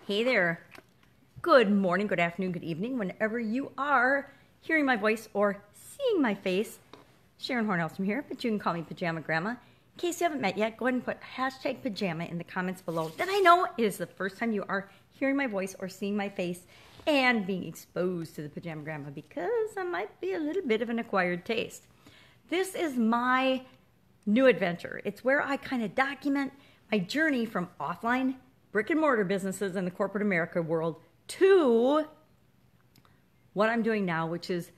Hey there. Good morning, good afternoon, good evening, whenever you are hearing my voice or seeing my face. Sharon Horne-Ellstrom here, but you can call me Pajama Grandma. In case you haven't met yet, go ahead and put hashtag pajama in the comments below. Then I know it is the first time you are hearing my voice or seeing my face and being exposed to the Pajama Grandma, because I might be a little bit of an acquired taste. This is my new adventure. It's where I kind of document my journey from offline brick and mortar businesses in the corporate America world to what I'm doing now, which is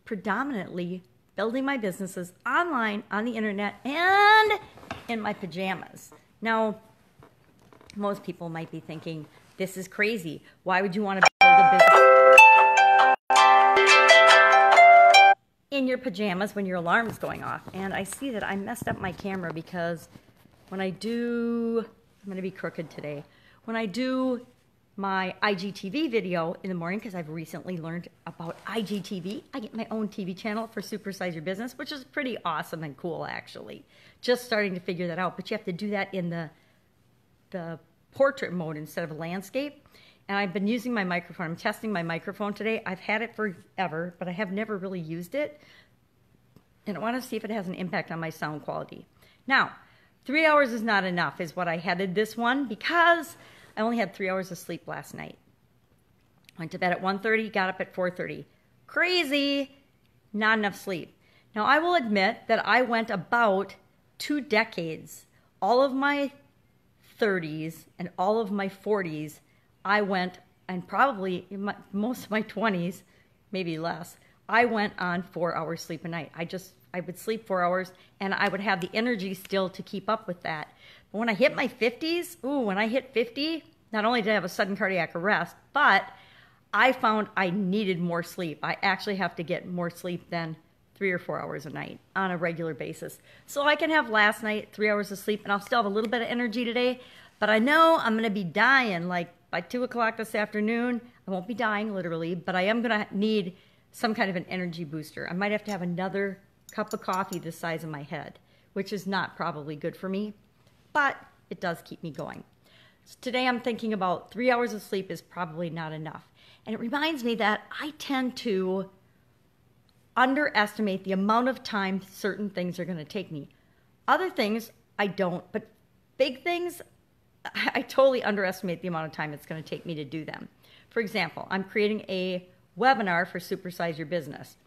predominantly building my businesses online, on the internet, and in my pajamas. Now, most people might be thinking, this is crazy. Why would you want to build a business in your pajamas when your alarm is going off? And I see that I messed up my camera because when I do, I'm going to be crooked today. When I do my IGTV video in the morning, because I've recently learned about IGTV, I get my own TV channel for Supersize Your Business, which is pretty awesome and cool, actually. Just starting to figure that out, but you have to do that in the portrait mode instead of landscape. And I've been using my microphone. I'm testing my microphone today. I've had it forever, but I have never really used it. And I want to see if it has an impact on my sound quality. Now, 3 hours is not enough is what I headed this one, because I only had 3 hours of sleep last night. Went to bed at 1:30, got up at 4:30. Crazy, not enough sleep. Now, I will admit that I went about 2 decades. All of my 30s and all of my 40s, I went, and probably in most of my 20s, maybe less, I went on 4 hours sleep a night. I would sleep 4 hours, and I would have the energy still to keep up with that. But when I hit my 50s, when I hit 50, not only did I have a sudden cardiac arrest, but I found I needed more sleep. I actually have to get more sleep than 3 or 4 hours a night on a regular basis. So I can have last night 3 hours of sleep, and I'll still have a little bit of energy today, but I know I'm going to be dying like by 2 o'clock this afternoon. I won't be dying literally, but I am going to need some kind of an energy booster. I might have to have another cup of coffee the size of my head, which is not probably good for me, but it does keep me going. So today I'm thinking about 3 hours of sleep is probably not enough. And it reminds me that I tend to underestimate the amount of time certain things are going to take me. Other things I don't, but big things, I totally underestimate the amount of time it's going to take me to do them. For example, I'm creating a webinar for Supersize Your Business.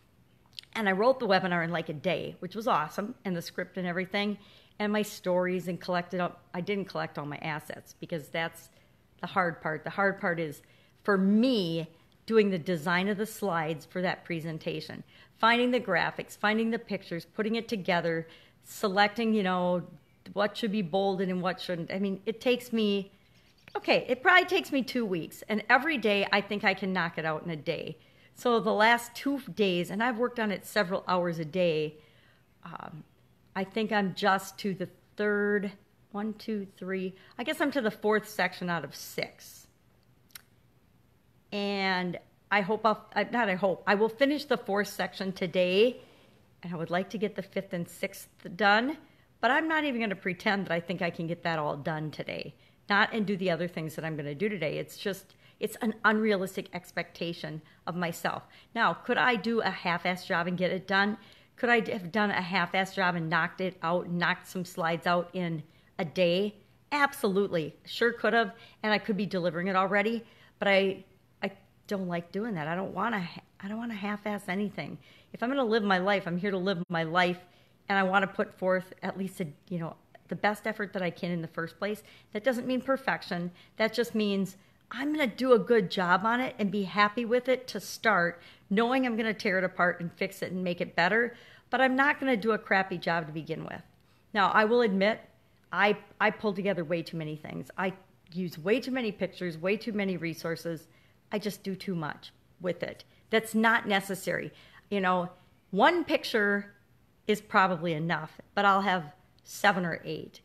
And I wrote the webinar in like a day, which was awesome, and the script and everything, and my stories, and collected up. I didn't collect all my assets because that's the hard part. The hard part is, for me, doing the design of the slides for that presentation, finding the graphics, finding the pictures, putting it together, selecting, what should be bolded and what shouldn't. I mean, it takes me, it probably takes me 2 weeks, and every day I think I can knock it out in a day. So the last 2 days, and I've worked on it several hours a day, I think I'm just to the third, 1, 2, 3, I guess I'm to the 4th section out of 6. And I hope I will finish the 4th section today, and I would like to get the 5th and 6th done, but I'm not even going to pretend that I think I can get that all done today. Not and do the other things that I'm going to do today. It's an unrealistic expectation of myself. Now, could I do a half-assed job and get it done? Could I have done a half-assed job and knocked it out, knocked some slides out in a day? Absolutely. Sure could have, and I could be delivering it already, but I don't like doing that. I don't want to half-ass anything. If I'm going to live my life, I'm here to live my life, and I want to put forth at least the best effort that I can in the first place. That doesn't mean perfection. That just means I'm going to do a good job on it and be happy with it to start, knowing I'm going to tear it apart and fix it and make it better, but I'm not going to do a crappy job to begin with. Now, I will admit, I pull together way too many things. I use way too many pictures, way too many resources. I just do too much with it. That's not necessary. One picture is probably enough, but I'll have 7 or 8.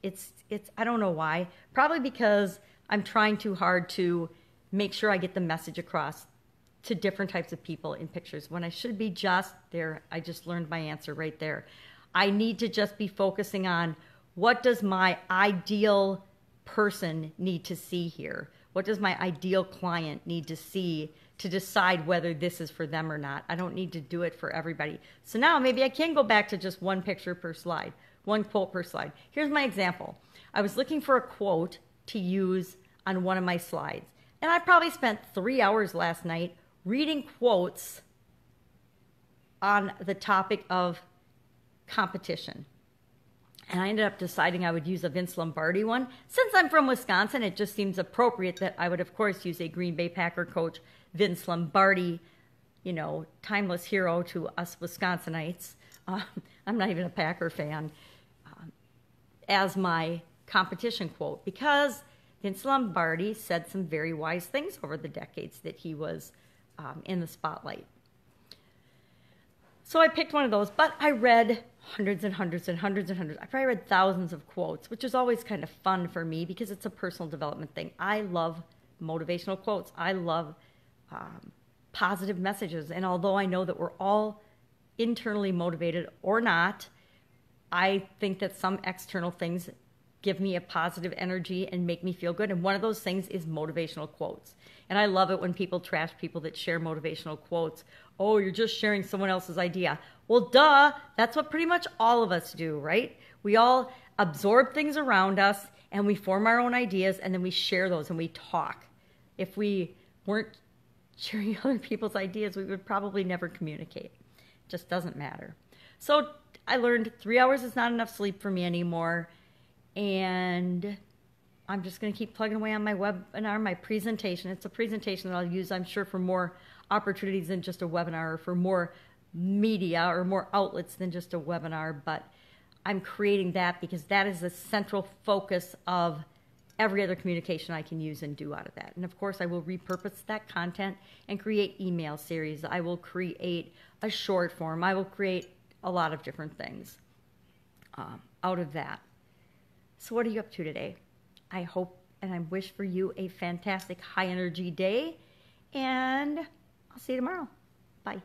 I don't know why. Probably because I'm trying too hard to make sure I get the message across to different types of people in pictures when I should be just there. I just learned my answer right there. I need to just be focusing on what does my ideal person need to see here? What does my ideal client need to see to decide whether this is for them or not? I don't need to do it for everybody. So now maybe I can go back to just one picture per slide, one quote per slide. Here's my example. I was looking for a quote to use on one of my slides. And I probably spent 3 hours last night reading quotes on the topic of competition. And I ended up deciding I would use a Vince Lombardi one. Since I'm from Wisconsin, it just seems appropriate that I would, of course, use a Green Bay Packer coach, Vince Lombardi, timeless hero to us Wisconsinites. I'm not even a Packer fan, as my competition quote, because Vince Lombardi said some very wise things over the decades that he was in the spotlight. So I picked one of those, but I read hundreds and hundreds and hundreds and hundreds. I probably read thousands of quotes, which is always kind of fun for me because it's a personal development thing. I love motivational quotes. I love positive messages. And although I know that we're all internally motivated or not, I think that some external things give me a positive energy and make me feel good. And one of those things is motivational quotes. And I love it when people trash people that share motivational quotes. Oh, you're just sharing someone else's idea. Well, duh, that's what pretty much all of us do, right? We all absorb things around us and we form our own ideas and then we share those and we talk. If we weren't sharing other people's ideas, we would probably never communicate. It just doesn't matter. So I learned 3 hours is not enough sleep for me anymore. And I'm just going to keep plugging away on my webinar, my presentation. It's a presentation that I'll use, I'm sure, for more opportunities than just a webinar, or for more media or more outlets than just a webinar. But I'm creating that because that is the central focus of every other communication I can use and do out of that. And of course, I will repurpose that content and create email series. I will create a short form. I will create a lot of different things out of that. So what are you up to today? I hope and I wish for you a fantastic high energy day, and I'll see you tomorrow. Bye.